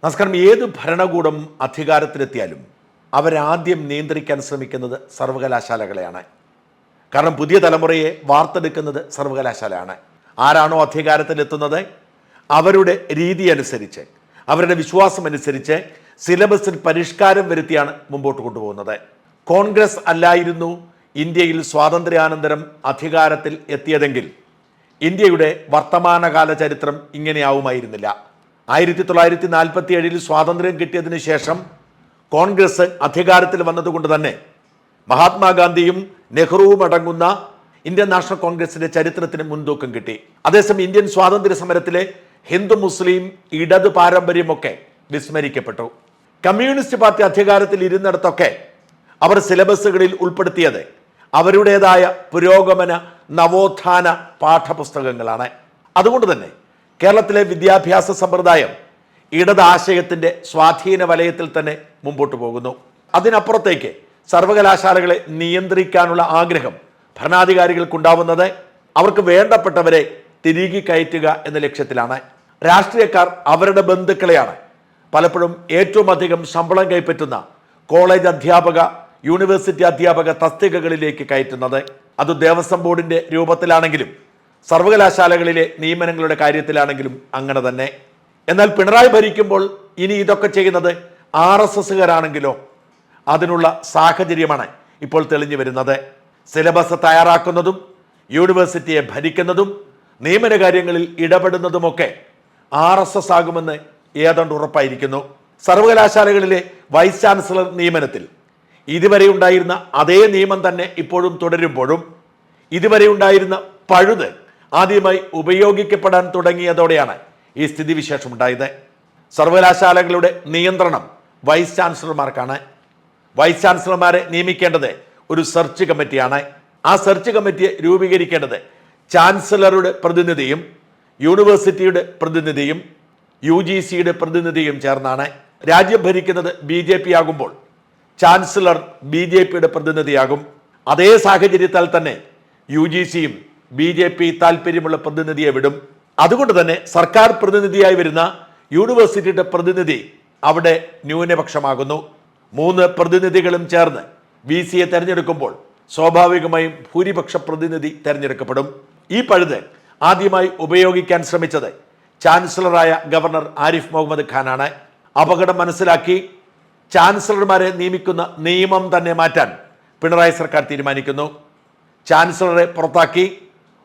നമസ്കാരം. ഏത് ഭരണകൂടം അധികാരത്തിലെത്തിയാലും അവരാദ്യം നിയന്ത്രിക്കാൻ ശ്രമിക്കുന്നത് സർവകലാശാലകളെയാണ്. കാരണം പുതിയ തലമുറയെ വാർത്തെടുക്കുന്നത് സർവകലാശാലയാണ്. ആരാണോ അധികാരത്തിലെത്തുന്നത് അവരുടെ രീതി അനുസരിച്ച്, അവരുടെ വിശ്വാസം അനുസരിച്ച് സിലബസിൽ പരിഷ്കാരം വരുത്തിയാണ് മുമ്പോട്ട് കൊണ്ടുപോകുന്നത്. കോൺഗ്രസ് അല്ലായിരുന്നു ഇന്ത്യയിൽ സ്വാതന്ത്ര്യാനന്തരം അധികാരത്തിൽ എത്തിയതെങ്കിൽ ഇന്ത്യയുടെ വർത്തമാനകാല ചരിത്രം ഇങ്ങനെയാവുമായിരുന്നില്ല. 1947 സ്വാതന്ത്ര്യം കിട്ടിയതിന് ശേഷം കോൺഗ്രസ് അധികാരത്തിൽ വന്നതുകൊണ്ട് തന്നെ മഹാത്മാഗാന്ധിയും നെഹ്റുവും അടങ്ങുന്ന ഇന്ത്യൻ നാഷണൽ കോൺഗ്രസിന്റെ ചരിത്രത്തിന് മുൻതൂക്കം കിട്ടി. അതേസമയം ഇന്ത്യൻ സ്വാതന്ത്ര്യ സമരത്തിലെ ഹിന്ദു മുസ്ലിം ഇടത് പാരമ്പര്യമൊക്കെ വിസ്മരിക്കപ്പെട്ടു. കമ്മ്യൂണിസ്റ്റ് പാർട്ടി അധികാരത്തിൽ ഇരുന്നിടത്തൊക്കെ അവർ സിലബസുകളിൽ ഉൾപ്പെടുത്തിയത് അവരുടേതായ പുരോഗമന നവോത്ഥാന പാഠപുസ്തകങ്ങളാണ്. അതുകൊണ്ട് തന്നെ കേരളത്തിലെ വിദ്യാഭ്യാസ സമ്പ്രദായം ഇടത് ആശയത്തിന്റെ സ്വാധീന വലയത്തിൽ തന്നെ മുമ്പോട്ട് പോകുന്നു. അതിനപ്പുറത്തേക്ക് സർവകലാശാലകളെ നിയന്ത്രിക്കാനുള്ള ആഗ്രഹം ഭരണാധികാരികൾക്കുണ്ടാവുന്നത് അവർക്ക് വേണ്ടപ്പെട്ടവരെ തിരികെ കയറ്റുക എന്ന ലക്ഷ്യത്തിലാണ്. രാഷ്ട്രീയക്കാർ അവരുടെ ബന്ധുക്കളെയാണ് പലപ്പോഴും ഏറ്റവും അധികം ശമ്പളം കൈപ്പറ്റുന്ന കോളേജ് അധ്യാപക, യൂണിവേഴ്സിറ്റി അധ്യാപക തസ്തികകളിലേക്ക് കയറ്റുന്നത്. അത് ദേവസ്വം ബോർഡിന്റെ രൂപത്തിലാണെങ്കിലും സർവകലാശാലകളിലെ നിയമനങ്ങളുടെ കാര്യത്തിലാണെങ്കിലും അങ്ങനെ തന്നെ. എന്നാൽ പിണറായി ഭരിക്കുമ്പോൾ ഇനി ഇതൊക്കെ ചെയ്യുന്നത് RSSകാരാണെങ്കിലോ അതിനുള്ള സാഹചര്യമാണ് ഇപ്പോൾ തെളിഞ്ഞു വരുന്നത്. സിലബസ് തയ്യാറാക്കുന്നതും യൂണിവേഴ്സിറ്റിയെ ഭരിക്കുന്നതും നിയമന കാര്യങ്ങളിൽ ഇടപെടുന്നതുമൊക്കെ RSS ആകുമെന്ന് ഏതാണ്ട് ഉറപ്പായിരിക്കുന്നു. സർവകലാശാലകളിലെ വൈസ് ചാൻസലർ നിയമനത്തിൽ ഇതുവരെ ഉണ്ടായിരുന്ന അതേ നിയമം തന്നെ ഇപ്പോഴും തുടരുമ്പോഴും ഇതുവരെ ഉണ്ടായിരുന്ന പഴുത് ആദ്യമായി ഉപയോഗിക്കപ്പെടാൻ തുടങ്ങിയതോടെയാണ് ഈ സ്ഥിതിവിശേഷം ഉണ്ടായത്. സർവകലാശാലകളുടെ നിയന്ത്രണം വൈസ് ചാൻസലർമാർക്കാണ്. വൈസ് ചാൻസലർമാരെ നിയമിക്കേണ്ടത് ഒരു സെർച്ച് കമ്മിറ്റിയാണ്. ആ സെർച്ച് കമ്മിറ്റിയെ രൂപീകരിക്കേണ്ടത് ചാൻസലറുടെ പ്രതിനിധിയും യൂണിവേഴ്സിറ്റിയുടെ പ്രതിനിധിയും UGCയുടെ പ്രതിനിധിയും ചേർന്നാണ്. രാജ്യം ഭരിക്കുന്നത് BJP ആകുമ്പോൾ ചാൻസലർ BJPയുടെ പ്രതിനിധിയാകും. അതേ സാഹചര്യത്താൽ തന്നെ UGCയും BJP താല്പര്യമുള്ള പ്രതിനിധിയെ വിടും. അതുകൊണ്ട് തന്നെ സർക്കാർ പ്രതിനിധിയായി വരുന്ന യൂണിവേഴ്സിറ്റിയുടെ പ്രതിനിധി അവിടെ ന്യൂനപക്ഷമാകുന്നു. 3 പ്രതിനിധികളും ചേർന്ന് VCയെ തെരഞ്ഞെടുക്കുമ്പോൾ സ്വാഭാവികമായും ഭൂരിപക്ഷ പ്രതിനിധി തെരഞ്ഞെടുക്കപ്പെടും. ഈ പഴുത് ആദ്യമായി ഉപയോഗിക്കാൻ ശ്രമിച്ചത് ചാൻസലറായ ഗവർണർ ആരിഫ് മുഹമ്മദ് ഖാനാണ്. അപകടം മനസ്സിലാക്കി ചാൻസലർമാരെ നിയമിക്കുന്ന നിയമം തന്നെ മാറ്റാൻ പിണറായി സർക്കാർ തീരുമാനിക്കുന്നു. ചാൻസലറെ പുറത്താക്കി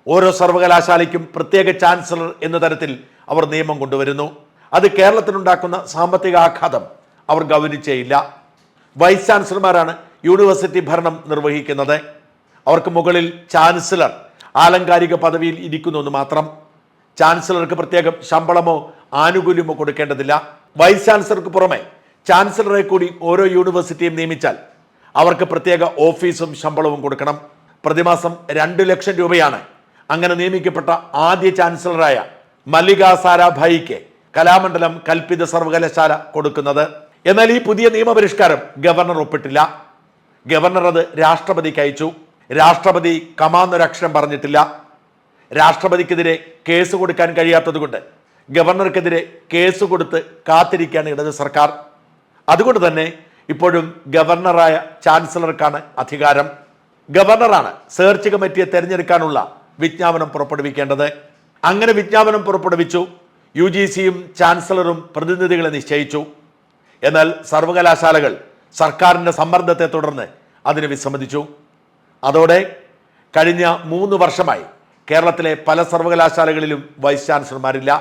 ഓരോ സർവകലാശാലയ്ക്കും പ്രത്യേക ചാൻസലർ എന്ന തരത്തിൽ അവർ നിയമം കൊണ്ടുവരുന്നു. അത് കേരളത്തിനുണ്ടാക്കുന്ന സാമ്പത്തിക ആഘാതം അവർ ഗൗനിച്ചേയില്ല. വൈസ് ചാൻസലർമാരാണ് യൂണിവേഴ്സിറ്റി ഭരണം നിർവഹിക്കുന്നത്. അവർക്ക് മുകളിൽ ചാൻസലർ ആലങ്കാരിക പദവിയിൽ ഇരിക്കുന്നു മാത്രം. ചാൻസലർക്ക് പ്രത്യേകം ശമ്പളമോ ആനുകൂല്യമോ കൊടുക്കേണ്ടതില്ല. വൈസ് ചാൻസലർക്ക് പുറമെ ചാൻസലറെ കൂടി ഓരോ യൂണിവേഴ്സിറ്റിയും നിയമിച്ചാൽ അവർക്ക് പ്രത്യേക ഓഫീസും ശമ്പളവും കൊടുക്കണം. പ്രതിമാസം 2 ലക്ഷം രൂപയാണ് അങ്ങനെ നിയമിക്കപ്പെട്ട ആദ്യ ചാൻസലറായ മല്ലിക സാരാഭായിക്ക് കലാമണ്ഡലം കൽപ്പിത സർവകലാശാല കൊടുക്കുന്നത്. എന്നാൽ ഈ പുതിയ നിയമപരിഷ്കാരം ഗവർണർ ഒപ്പിട്ടില്ല. ഗവർണർ അത് രാഷ്ട്രപതിക്ക് അയച്ചു. രാഷ്ട്രപതി കമാന്നൊരക്ഷരം പറഞ്ഞിട്ടില്ല. രാഷ്ട്രപതിക്കെതിരെ കേസ് കൊടുക്കാൻ കഴിയാത്തതുകൊണ്ട് ഗവർണർക്കെതിരെ കേസ് കൊടുത്ത് കാത്തിരിക്കുകയാണ് ഇടത് സർക്കാർ. അതുകൊണ്ട് തന്നെ ഇപ്പോഴും ഗവർണറായ ചാൻസലർക്കാണ് അധികാരം. ഗവർണറാണ് സെർച്ച് കമ്മിറ്റിയെ തെരഞ്ഞെടുക്കാനുള്ള വിജ്ഞാപനം പുറപ്പെടുവിക്കേണ്ടത്. അങ്ങനെ വിജ്ഞാപനം പുറപ്പെടുവിച്ചു. UGCയും ചാൻസലറും പ്രതിനിധികളെ നിശ്ചയിച്ചു. എന്നാൽ സർവകലാശാലകൾ സർക്കാരിന്റെ സമ്മർദ്ദത്തെ തുടർന്ന് അതിന് വിസമ്മതിച്ചു. അതോടെ കഴിഞ്ഞ 3 വർഷമായി കേരളത്തിലെ പല സർവകലാശാലകളിലും വൈസ് ചാൻസലർമാരില്ല.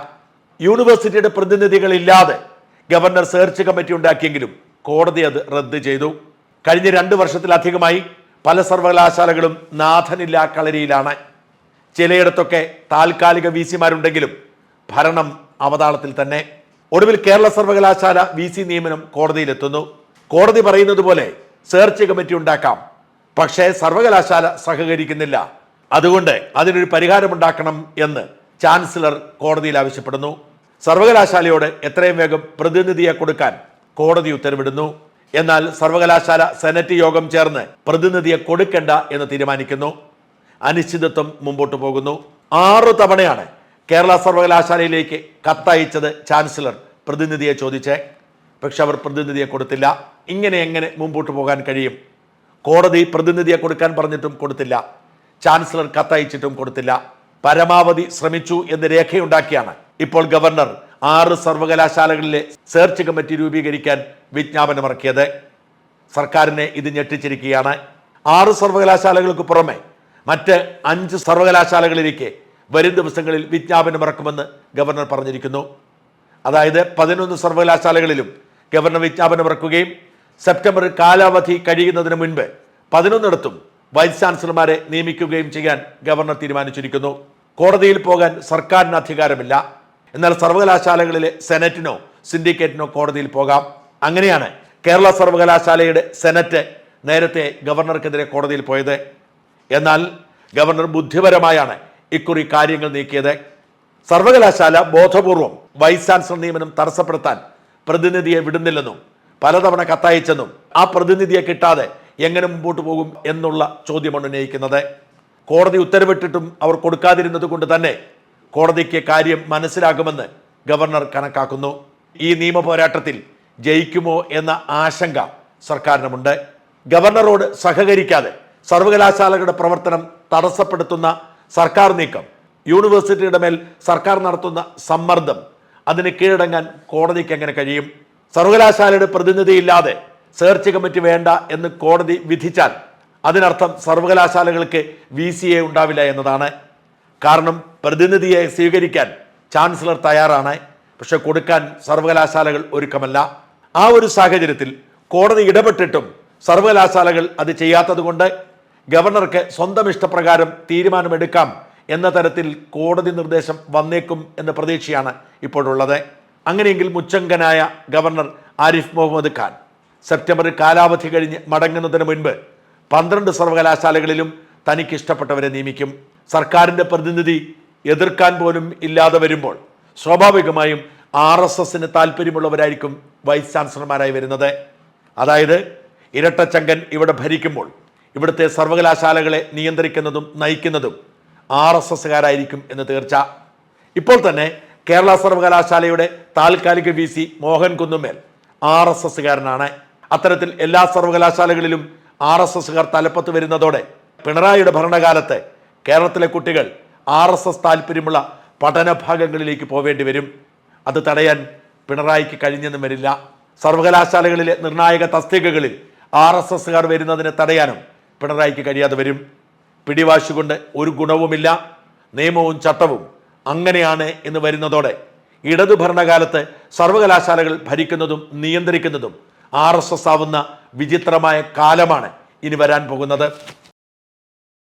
യൂണിവേഴ്സിറ്റിയുടെ പ്രതിനിധികളില്ലാതെ ഗവർണർ സെർച്ച് കമ്മിറ്റി ഉണ്ടാക്കിയെങ്കിലും കോടതി അത് റദ്ദ് ചെയ്തു. കഴിഞ്ഞ 2 വർഷത്തിലധികമായി പല സർവകലാശാലകളും നാഥനില്ലാ കളരിയിലാണ്. ചിലയിടത്തൊക്കെ താൽക്കാലിക VCമാരുണ്ടെങ്കിലും ഭരണം അവതാളത്തിൽ തന്നെ. ഒടുവിൽ കേരള സർവകലാശാല VC നിയമനം കോടതിയിലെത്തുന്നു. കോടതി പറയുന്നത് പോലെ സെർച്ച് കമ്മിറ്റി ഉണ്ടാക്കാം, പക്ഷേ സർവകലാശാല സഹകരിക്കുന്നില്ല. അതുകൊണ്ട് അതിനൊരു പരിഹാരമുണ്ടാക്കണം എന്ന് ചാൻസലർ കോടതിയിൽ ആവശ്യപ്പെടുന്നു. സർവകലാശാലയോട് എത്രയും വേഗം പ്രതിനിധിയെ കൊടുക്കാൻ കോടതി ഉത്തരവിടുന്നു. എന്നാൽ സർവകലാശാല സെനറ്റ് യോഗം ചേർന്ന് പ്രതിനിധിയെ കൊടുക്കേണ്ട എന്ന് തീരുമാനിക്കുന്നു. അനിശ്ചിതത്വം മുമ്പോട്ട് പോകുന്നു. 6 തവണയാണ് കേരള സർവകലാശാലയിലേക്ക് കത്തയച്ചത് ചാൻസലർ പ്രതിനിധിയെ ചോദിച്ചേ. പക്ഷെ അവർ പ്രതിനിധിയെ കൊടുത്തില്ല. ഇങ്ങനെ എങ്ങനെ മുമ്പോട്ട് പോകാൻ കഴിയും? കോടതി പ്രതിനിധിയെ കൊടുക്കാൻ പറഞ്ഞിട്ടും കൊടുത്തില്ല. ചാൻസലർ കത്തയച്ചിട്ടും കൊടുത്തില്ല. പരമാവധി ശ്രമിച്ചു എന്ന് രേഖയുണ്ടാക്കിയാണ് ഇപ്പോൾ ഗവർണർ 6 സർവകലാശാലകളിലെ സെർച്ച് കമ്മിറ്റി രൂപീകരിക്കാൻ വിജ്ഞാപനമിറക്കിയത്. സർക്കാരിനെ ഇത് ഞെട്ടിച്ചിരിക്കുകയാണ്. 6 സർവകലാശാലകൾക്ക് പുറമെ മറ്റ് 5 സർവകലാശാലകളിലേക്ക് വരും ദിവസങ്ങളിൽ വിജ്ഞാപനമിറക്കുമെന്ന് ഗവർണർ പറഞ്ഞിരിക്കുന്നു. അതായത് 11 സർവകലാശാലകളിലും ഗവർണർ വിജ്ഞാപനമിറക്കുകയും സെപ്റ്റംബറിൽ കാലാവധി കഴിയുന്നതിന് മുൻപ് 11ഇടത്തും വൈസ് ചാൻസലർമാരെ നിയമിക്കുകയും ചെയ്യാൻ ഗവർണർ തീരുമാനിച്ചിരിക്കുന്നു. കോടതിയിൽ പോകാൻ സർക്കാരിന് അധികാരമില്ല. എന്നാൽ സർവകലാശാലകളിലെ സെനറ്റിനോ സിൻഡിക്കേറ്റിനോ കോടതിയിൽ പോകാം. അങ്ങനെയാണ് കേരള സർവകലാശാലയുടെ സെനറ്റ് നേരത്തെ ഗവർണർക്കെതിരെ കോടതിയിൽ പോയത്. എന്നാൽ ഗവർണർ ബുദ്ധിപരമായാണ് ഇക്കുറി കാര്യങ്ങൾ നീക്കിയത്. സർവകലാശാല ബോധപൂർവം വൈസ് ചാൻസലർ നിയമനം തടസ്സപ്പെടുത്താൻ പ്രതിനിധിയെ വിടുന്നില്ലെന്നും പലതവണ കത്തയച്ചെന്നും ആ പ്രതിനിധിയെ കിട്ടാതെ എങ്ങനെ മുമ്പോട്ട് പോകും എന്നുള്ള ചോദ്യമാണ് ഉന്നയിക്കുന്നത്. കോടതി ഉത്തരവിട്ടിട്ടും അവർ കൊടുക്കാതിരുന്നത് കൊണ്ട് തന്നെ കോടതിക്ക് കാര്യം മനസ്സിലാകുമെന്ന് ഗവർണർ കണക്കാക്കുന്നു. ഈ നിയമ പോരാട്ടത്തിൽ ജയിക്കുമോ എന്ന ആശങ്ക സർക്കാരിനുമുണ്ട്. ഗവർണറോട് സഹകരിക്കാതെ സർവകലാശാലകളുടെ പ്രവർത്തനം തടസ്സപ്പെടുത്തുന്ന സർക്കാർ നീക്കം, യൂണിവേഴ്സിറ്റിയുടെ മേൽ സർക്കാർ നടത്തുന്ന സമ്മർദ്ദം, അതിന് കീഴടങ്ങാൻ കോടതിക്ക് എങ്ങനെ കഴിയും? സർവകലാശാലയുടെ പ്രതിനിധിയില്ലാതെ സെർച്ച് കമ്മിറ്റി വേണ്ട എന്ന് കോടതി വിധിച്ചാൽ അതിനർത്ഥം സർവകലാശാലകൾക്ക് VCA ഉണ്ടാവില്ല എന്നതാണ്. കാരണം പ്രതിനിധിയെ സ്വീകരിക്കാൻ ചാൻസലർ തയ്യാറാണ്, പക്ഷെ കൊടുക്കാൻ സർവകലാശാലകൾ ഒരുക്കമല്ല. ആ ഒരു സാഹചര്യത്തിൽ കോടതി ഇടപെട്ടിട്ടും സർവകലാശാലകൾ അത് ചെയ്യാത്തത് കൊണ്ട് ഗവർണർക്ക് സ്വന്തം ഇഷ്ടപ്രകാരം തീരുമാനമെടുക്കാം എന്ന തരത്തിൽ കോടതി നിർദ്ദേശം വന്നേക്കും എന്ന പ്രതീക്ഷയാണ് ഇപ്പോഴുള്ളത്. അങ്ങനെയെങ്കിൽ മുച്ചങ്കനായ ഗവർണർ ആരിഫ് മുഹമ്മദ് ഖാൻ സെപ്റ്റംബറിൽ കാലാവധി കഴിഞ്ഞ് മടങ്ങുന്നതിന് മുൻപ് 12 സർവകലാശാലകളിലും തനിക്ക് ഇഷ്ടപ്പെട്ടവരെ നിയമിക്കും. സർക്കാരിൻ്റെ പ്രതിനിധി എതിർക്കാൻ പോലും ഇല്ലാതെ വരുമ്പോൾ സ്വാഭാവികമായും RSSന് താല്പര്യമുള്ളവരായിരിക്കും വൈസ് ചാൻസലർമാരായി വരുന്നത്. അതായത് ഇരട്ടച്ചങ്കൻ ഇവിടെ ഭരിക്കുമ്പോൾ ഇവിടുത്തെ സർവകലാശാലകളെ നിയന്ത്രിക്കുന്നതും നയിക്കുന്നതും RSSകാരായിരിക്കും എന്ന് തീർച്ച. ഇപ്പോൾ തന്നെ കേരള സർവകലാശാലയുടെ താൽക്കാലിക VC മോഹൻ കുന്നുമേൽ RSSകാരനാണ്. അത്തരത്തിൽ എല്ലാ സർവകലാശാലകളിലും RSSകാർ തലപ്പത്ത് വരുന്നതോടെ പിണറായിയുടെ ഭരണകാലത്ത് കേരളത്തിലെ കുട്ടികൾ RSS താല്പര്യമുള്ള പഠനഭാഗങ്ങളിലേക്ക് പോവേണ്ടി വരും. അത് തടയാൻ പിണറായിക്ക് കഴിഞ്ഞെന്നും വരില്ല. സർവകലാശാലകളിലെ നിർണായക തസ്തികകളിൽ RSSകാർ വരുന്നതിനെ തടയാനും പിണറായിക്ക് കഴിയാതെ വരും. പിടിവാശി കൊണ്ട് ഒരു ഗുണവുമില്ല. നിയമവും ചട്ടവും അങ്ങനെയാണ് എന്ന് വരുന്നതോടെ ഇടതു ഭരണകാലത്ത് സർവകലാശാലകൾ ഭരിക്കുന്നതും നിയന്ത്രിക്കുന്നതും RSS ആവുന്ന വിചിത്രമായ കാലമാണ് ഇനി വരാൻ പോകുന്നത്.